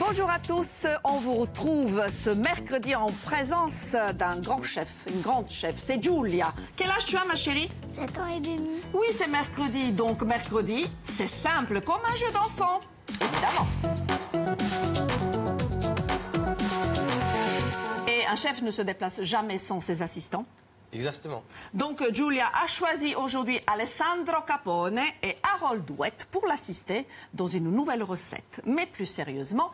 Bonjour à tous, on vous retrouve ce mercredi en présence d'un grand chef, une grande chef, c'est Giulia. Quel âge tu as ma chérie? 7 ans et demi. Oui, c'est mercredi, donc mercredi, c'est simple comme un jeu d'enfant, évidemment. Et un chef ne se déplace jamais sans ses assistants. Exactement. Donc Giulia a choisi aujourd'hui Alessandro Capone et Harold Douet pour l'assister dans une nouvelle recette. Mais plus sérieusement,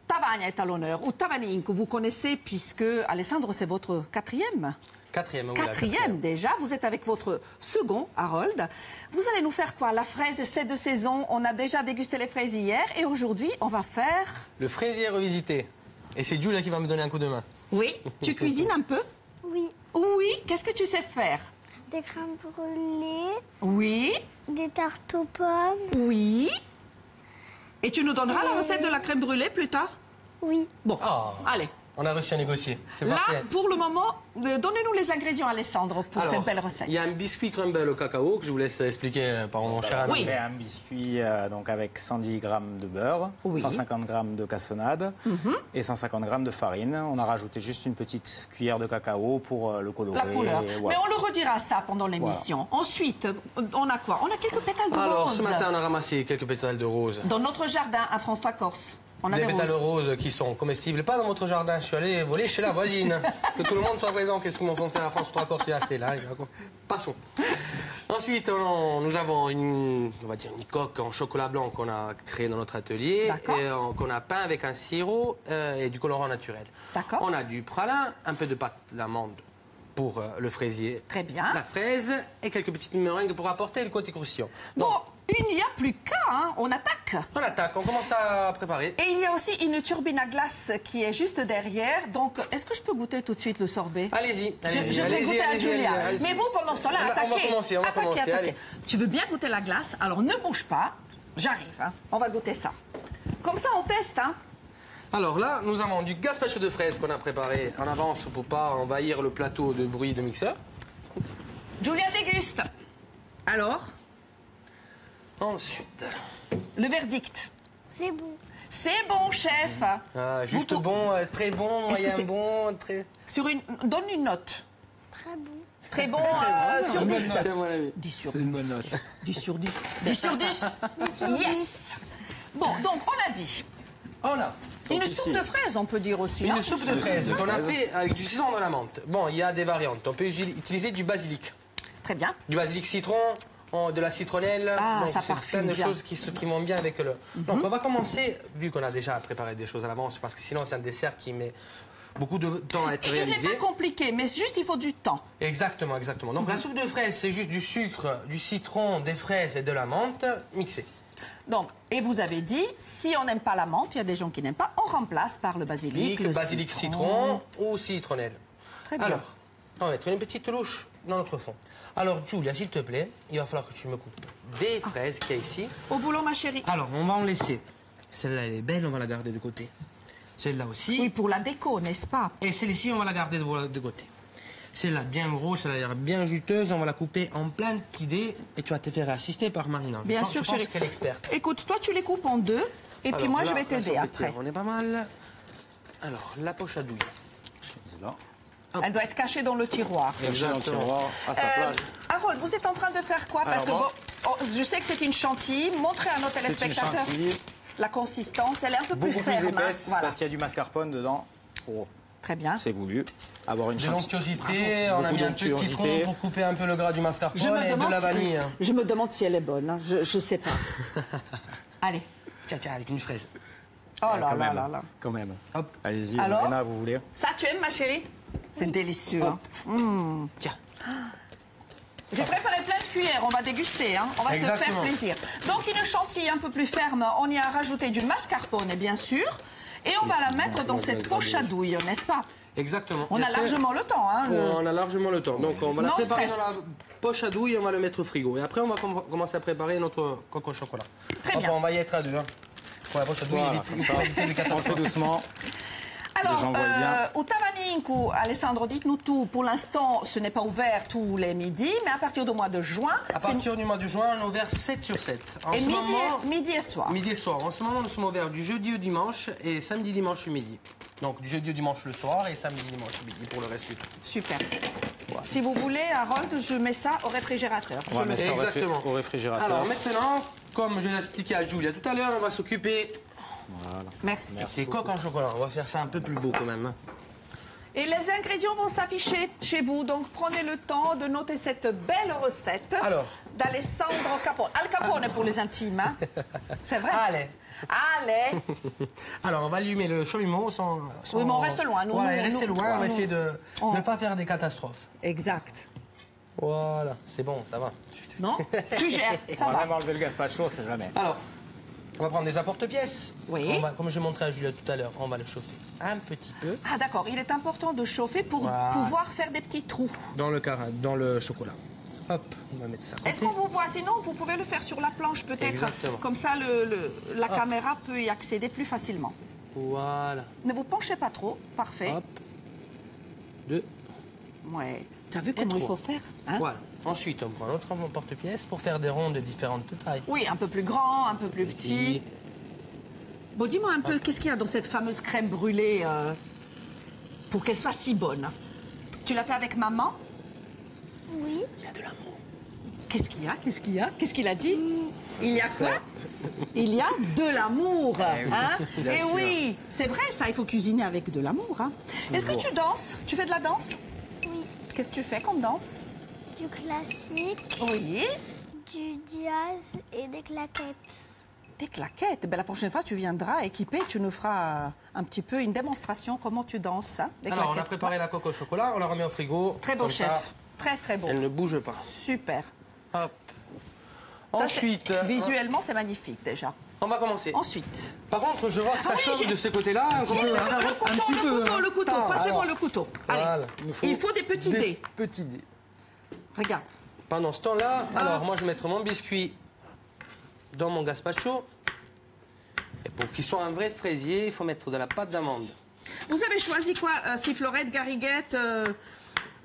Tavagna est à l'honneur, ou Tavanin que vous connaissez puisque Alessandro c'est votre quatrième. Quatrième, oui. Quatrième déjà, vous êtes avec votre second, Harold. Vous allez nous faire quoi? La fraise, c'est de saison, on a déjà dégusté les fraises hier et aujourd'hui on va faire... Le fraisier revisité. Et c'est Giulia qui va me donner un coup de main. Oui, tu cuisines un peu? Oui. Oui, qu'est-ce que tu sais faire? Des crèmes brûlées, Oui, des tartes aux pommes. oui. Et tu nous donneras la recette de la crème brûlée plus tard? Oui. Bon, Oh. allez. On a réussi à négocier. C'est Là, parfait. pour le moment, donnez-nous les ingrédients, Alessandro, pour Alors, cette belle recette. il y a un biscuit crumble au cacao que je vous laisse expliquer par mon cher ami. Oui. On fait un biscuit donc avec 110 g de beurre, Oui. 150 g de cassonade et 150 g de farine. On a rajouté juste une petite cuillère de cacao pour le colorer. La couleur. Et Mais voilà. on le redira ça pendant l'émission. Ensuite, on a quoi? On a quelques pétales de Alors, rose. ce matin, on a ramassé quelques pétales de rose. Dans notre jardin à François-Corse. On a Des des pétales roses. roses qui sont comestibles. Pas dans votre jardin. Je suis allé voler chez la voisine. Que tout le monde soit présent. Qu'est-ce qu'ils m'ont fait faire à France 3 Corse et acheté là. Passons. Ensuite, nous avons on va dire une coque en chocolat blanc qu'on a créée dans notre atelier. D'accord. Et qu'on a peint avec un sirop et du colorant naturel. D'accord. On a du pralin, un peu de pâte d'amande pour le fraisier. Très bien. La fraise et quelques petites meringues pour apporter le côté croustillant. Bon, Donc, il n'y a plus qu'à, hein. On attaque. on attaque, on commence à préparer. Et il y a aussi une turbine à glace qui est juste derrière. Donc, est-ce que je peux goûter tout de suite le sorbet? Allez-y, Je allez-y, vais allez-y, goûter à allez-y, Giulia. allez-y. Mais vous, pendant ce temps-là, On va attaquez. commencer, on va Attaquez, commencer, attaquez. allez. Tu veux bien goûter la glace? Alors, ne bouge pas. J'arrive, hein. On va goûter ça. Comme ça, on teste, hein. Alors là, nous avons du gazpacho de fraises qu'on a préparé en avance pour pas envahir le plateau de bruit de mixeur. Giulia déguste. Alors, Ensuite, le verdict. C'est bon. C'est bon, chef. juste Vous- bon, très bon, Est-ce que moyen c'est- bon, très... Donne une note. Très bon. Très bon, sur 10. 10 sur 10. C'est une bonne note. 10 sur 10. 10 sur 10. Yes. Bon, donc, on a dit. On a Une ici. soupe de fraises, on peut dire aussi. hein. une soupe de fraises qu'on a fait avec du citron de la menthe. Bon, il y a des variantes. On peut utiliser du basilic. Très bien. Du basilic citron, de la citronnelle. Ah, donc ça c'est parfume plein de bien. choses qui vont bien avec le... Donc on va commencer, vu qu'on a déjà préparé des choses à l'avance, parce que sinon c'est un dessert qui met beaucoup de temps à être Et il n'est réalisé. pas compliqué, mais juste il faut du temps. Exactement, exactement. Donc la soupe de fraises, c'est juste du sucre, du citron, des fraises et de la menthe mixés. Donc, et vous avez dit, si on n'aime pas la menthe, il y a des gens qui n'aiment pas, on remplace par le basilic. Le basilic citron ou citronnelle. Très bien. Alors, on va mettre une petite louche dans notre fond. Alors, Giulia, s'il te plaît, il va falloir que tu me coupes des fraises qu'il y a ici. Au boulot, ma chérie. Alors, on va en laisser. Celle-là, elle est belle, on va la garder de côté. Celle-là aussi. Oui, pour la déco, n'est-ce pas? Et celle-ci, on va la garder de côté. Celle-là, bien grosse, elle a l'air bien juteuse. On va la couper en plein de petits dés. Et tu vas te faire assister par Marina. Bien sûr, je pense chérie. qu'elle est experte. Écoute, toi, tu les coupes en deux, et puis Alors, moi, je là, vais la t'aider sorbetière, après. On est pas mal. Alors, la poche à douille. Là. Elle doit être cachée dans le tiroir. Et je dans le tiroir à sa place. Harold, vous êtes en train de faire quoi? Parce que Alors, bon, je sais que c'est une chantilly. Montrez à nos C'est une téléspectateurs chantilly la consistance. Elle est un peu plus beaucoup ferme. plus hein. épaisse Voilà. parce qu'il y a du mascarpone dedans. Oh, Très bien. c'est voulu. Avoir une De chantilly. l'onctuosité, on a Beaucoup mis un peu de citron d'onctuosité. pour couper un peu le gras du mascarpone Je me, et de demande la si, vanille. je me demande si elle est bonne. hein. Je ne sais pas. Allez. Tiens, tiens, avec une fraise. Oh là Quand là même. là là. Quand même. Hop. Allez-y, Alors Marina, vous voulez? Ça, tu aimes, ma chérie? C'est délicieux. hein. Tiens. J'ai préparé plein de cuillères, on va déguster, hein. On va se faire Exactement. plaisir. Donc une chantilly un peu plus ferme, on y a rajouté du mascarpone, bien sûr. Et on va la mettre dans cette poche à douille, n'est-ce pas? Exactement. On Et a après, largement le temps. Hein, On a largement le temps. Donc on va la Non préparer stress. dans la poche à douille et on va le mettre au frigo. Et après on va commencer à préparer notre coque au chocolat. Très Hop, bien. On va y être à deux. Hein. Pour la poche à douille, Voilà, évite comme ça. éviter les On fait catastrophes. doucement. Alors, gens voient bien. au Tavanin, Comunque, Alessandro, dites-nous tout. Pour l'instant, ce n'est pas ouvert tous les midis, mais à partir du mois de juin... À partir du mois de juin, on est ouvert 7 sur 7. En Et ce moment, midi et soir. midi et soir. En ce moment, nous sommes ouverts du jeudi au dimanche et samedi, dimanche le midi. Donc du jeudi au dimanche le soir et samedi, dimanche le midi pour le reste du temps. Super. Si vous voulez, Harold, je mets ça au réfrigérateur. On va mettre ça Exactement. au réfrigérateur. Alors maintenant, comme je l'ai expliqué à Julia tout à l'heure, on va s'occuper Voilà. Merci. des coques en chocolat. On va faire ça un peu plus beau quand même. Hein. Et les ingrédients vont s'afficher chez vous, donc prenez le temps de noter cette belle recette d'Alessandro Capone. Al Capone pour les intimes, hein. C'est vrai. Allez. Allez. Alors, on va allumer le chalumeau sans... Oui, mais on reste loin. Nous, voilà, nous, restez nous, loin, on va nous. essayer de On- ne pas faire des catastrophes. Exact. Voilà, c'est bon, ça va. Non? Tu gères, ça On va va. même enlever le gazpacho, c'est jamais. Alors, on va prendre des apporte-pièces. Oui. On va, comme j'ai montré à Julia tout à l'heure, on va le chauffer un petit peu Ah d'accord, il est important de chauffer pour Voilà. pouvoir faire des petits trous. dans le chocolat. Hop, on va mettre ça. Est-ce qu'on vous voit? Sinon, vous pouvez le faire sur la planche peut-être. Exactement. Comme ça, la caméra peut y accéder plus facilement. Voilà. Ne vous penchez pas trop. Parfait. Hop. 2. Ouais. Tu as vu comment il faut faire, hein? Voilà. Ensuite, on prend notre porte-pièce pour faire des ronds de différentes tailles. Oui, un peu plus grand, un peu plus petit. Bon, dis-moi un peu, qu'est-ce qu'il y a dans cette fameuse crème brûlée pour qu'elle soit si bonne? Tu l'as fait avec maman? Oui. Il y a de l'amour. Qu'est-ce qu'il y a? Qu'est-ce qu'il y a? Qu'est-ce qu'il a dit? Il y a Ça. quoi? Il y a de l'amour. Hein? Bien Et sûr. oui, c'est vrai ça, il faut cuisiner avec de l'amour. Hein? Est-ce que tu danses? Tu fais de la danse? Oui. Qu'est-ce que tu fais comme danse? Du classique, Oui. du jazz et des claquettes. Des claquettes. Ben, la prochaine fois, tu viendras équipé, tu nous feras un petit peu une démonstration comment tu danses. Hein? Des Alors, on a claquettes. préparé la coque au chocolat, on la remet au frigo. Très beau Comme chef. ça, Très très beau. elle ne bouge pas. Super. Hop. Ça, Ensuite, c'est- visuellement, c'est magnifique déjà. on va commencer. Ensuite. Par contre, je vois que ça Ah oui, chauffe j'ai- de ce côté-là. Le couteau, le couteau. Passez-moi le couteau. Allez. Voilà. Il faut des petits dés. Petits dés. Regarde. Pendant ce temps-là, Ah. alors moi je vais mettre mon biscuit dans mon gazpacho. Et pour qu'il soit un vrai fraisier, il faut mettre de la pâte d'amande. Vous avez choisi quoi? Sifflorette, gariguette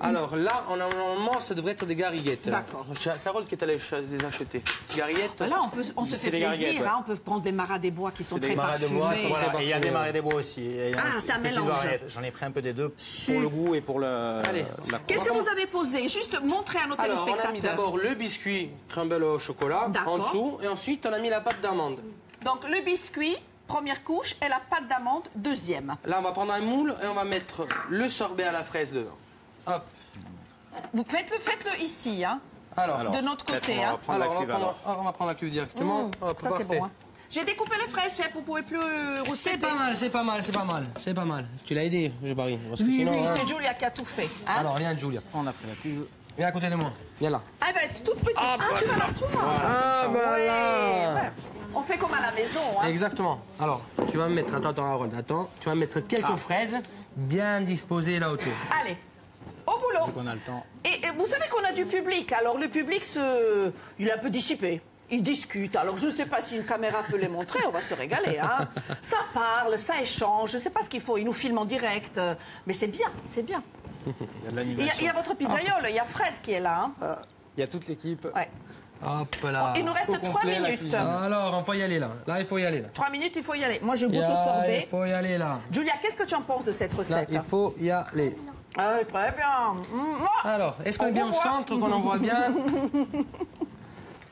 Alors là, normalement, ça devrait être des gariguettes. D'accord. C'est Harold qui est allé les acheter. Gariguettes. Là, on se C'est fait des plaisir. gariguettes, ouais. Hein, on peut prendre des marais des bois qui sont des très marais de parfumés. bois, sont Voilà, très et il y a des parfumés. marais des bois aussi. Et il y a Ah, une c'est un petite mélange. variété. J'en ai pris un peu des deux Super. pour le goût et pour le. Allez. la Qu'est-ce que vous avez posé? Juste montrer à nos Alors, on a mis téléspectateurs. d'abord le biscuit crumble au chocolat D'accord. en dessous. Et ensuite, on a mis la pâte d'amande. Donc, le biscuit, première couche, et la pâte d'amande, deuxième. Là, on va prendre un moule et on va mettre le sorbet à la fraise dedans. Hop. Vous faites-le ici, hein, Alors, de notre peut-être côté. on va Hein. prendre la cuve alors. on va prendre la cuve directement. Hop, Ça, c'est parfait. bon. Hein. J'ai découpé les fraises, chef. Vous pouvez plus router. C'est pas mal, c'est pas mal, c'est pas mal, c'est pas mal. Tu l'as aidé, je parie. Parce que Oui, sinon, oui, hein. c'est Julia qui a tout fait. Hein. Alors, viens, Julia. On a pris la cuve. Viens à côté de moi. Viens là. Ah, elle va être toute petite. Ah, tu vas l'asseoir. Ah, bah Ouais, là. ouais. On fait comme à la maison. Hein. Exactement. Alors, tu vas me mettre, attends, Harold, attends. Tu vas me mettre quelques fraises bien disposées là autour. Allez, au boulot. On a le temps. Et vous savez qu'on a du public. Alors le public, il est un peu dissipé. Il discute. Alors je ne sais pas si une caméra peut les montrer. On va se régaler. Hein. Ça parle, ça échange. Je ne sais pas ce qu'il faut. Ils nous filment en direct. Mais c'est bien, c'est bien. Il y a de Il y l'animation. a votre pizzaiole. Il y a Fred qui est là. Hein. Il y a toute l'équipe. Ouais. Hop là. Il nous reste Au 3 complet, la minutes. cuisine. Alors, il faut y aller là. Là, il faut y aller là. 3 minutes, il faut y aller. Moi, je goûte au Il sorbet. faut y aller là. Julia, qu'est-ce que tu en penses de cette Là, recette? il faut y aller. Ah, très bien. Alors, est-ce qu'on est bien au voit. centre, qu'on en voit bien?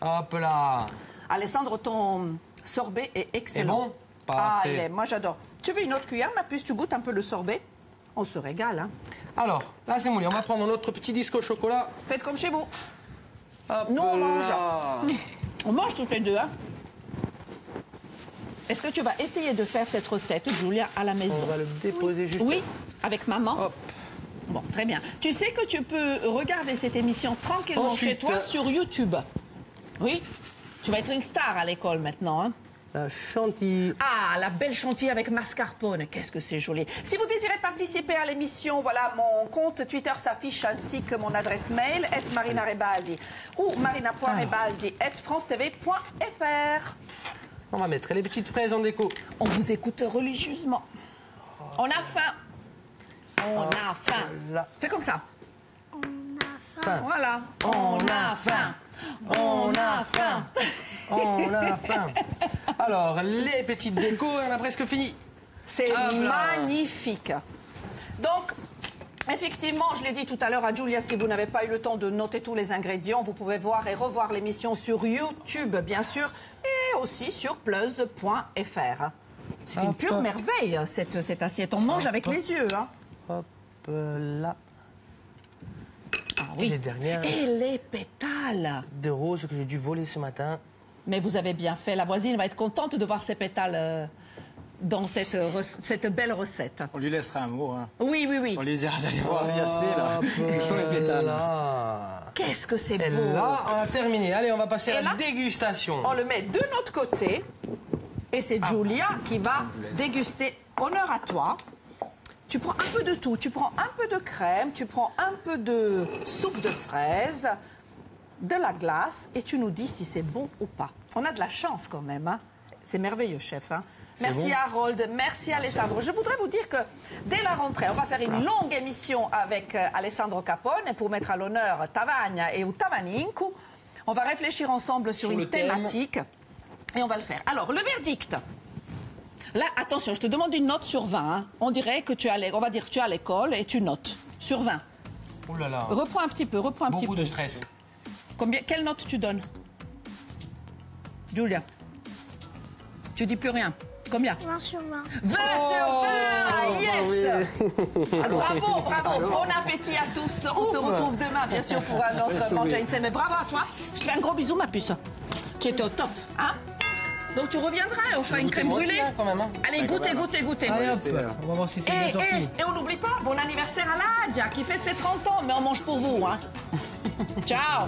Hop là. Alessandro, ton sorbet est excellent. bon? Ah, Parfait. moi j'adore. Tu veux une autre cuillère, ma puce, tu goûtes un peu le sorbet? On se régale, hein. Alors, là, c'est moulé. On va prendre notre petit disque au chocolat. Faites comme chez vous. Hop Nous, on mange. là. On mange toutes les deux, hein. Est-ce que tu vas essayer de faire cette recette, Julia, à la maison? On va le déposer juste. Oui, avec maman. Hop. Bon, très bien. Tu sais que tu peux regarder cette émission tranquillement Ensuite, chez toi sur YouTube. Oui. Tu vas être une star à l'école maintenant, hein. La chantilly. Ah, la belle chantilly avec mascarpone, qu'est-ce que c'est joli. Si vous désirez participer à l'émission, voilà, mon compte Twitter s'affiche ainsi que mon adresse mail, @marinarebaldi ou marina.rebaldi@francetv.fr. On va mettre les petites fraises en déco. On vous écoute religieusement. On a faim. On a faim. Là. Fais comme ça. On a faim. Faim. Voilà. On a faim. On a faim. On a faim. Alors, les petites décos, on a presque fini. C'est Hop là. magnifique. Donc, effectivement, je l'ai dit tout à l'heure à Julia, si vous n'avez pas eu le temps de noter tous les ingrédients, vous pouvez voir et revoir l'émission sur YouTube, bien sûr, et aussi sur plus.fr. C'est une pure merveille, cette assiette. On mange avec les yeux. Hein. Hop là. Ah Et les dernières Et les pétales. de roses que j'ai dû voler ce matin. Mais vous avez bien fait. La voisine va être contente de voir ces pétales dans cette belle recette. On lui laissera un mot. Hein. Oui, oui, oui. On lui dira d'aller voir Viasté, là. Où sont les pétales? Qu'est-ce que c'est Et beau. là, on a terminé. Allez, on va passer Et à la là, dégustation. On le met de notre côté. Et c'est Julia qui va déguster. Honneur à toi. Tu prends un peu de tout. Tu prends un peu de crème, tu prends un peu de soupe de fraises, de la glace, et tu nous dis si c'est bon ou pas. On a de la chance quand même. Hein. C'est merveilleux, chef. Hein. Merci bon. Harold, merci Alessandro. Je voudrais vous dire que dès la rentrée, on va faire une longue émission avec Alessandro Capone pour mettre à l'honneur Tavagna et Tavanincu. On va réfléchir ensemble sur Sur une le thème. thématique et on va le faire. Alors, le verdict. Là, attention, je te demande une note sur 20. Hein. On dirait que on va dire que tu es à l'école et tu notes sur 20. Oh là là. Reprends un petit peu, reprends un petit Beaucoup peu. de stress. Quelle note tu donnes, Julia? Tu dis plus rien. Combien? 20 sur 20. 20 sur 20. Yes. Bravo, bravo. Bon appétit à tous. On se retrouve demain, bien sûr, pour un autre Mangia Insieme. Mais bravo à toi. Je te fais un gros bisou, ma puce. Tu étais au top. Hein? Donc tu reviendras, on fera une crème Moi aussi, brûlée. hein, quand même. Hein. Allez, goûtez. Allez, hop. On va voir si c'est bien sorti. Et on n'oublie pas, bon anniversaire à Nadia qui fête ses 30 ans, mais on mange pour vous. Hein. Ciao.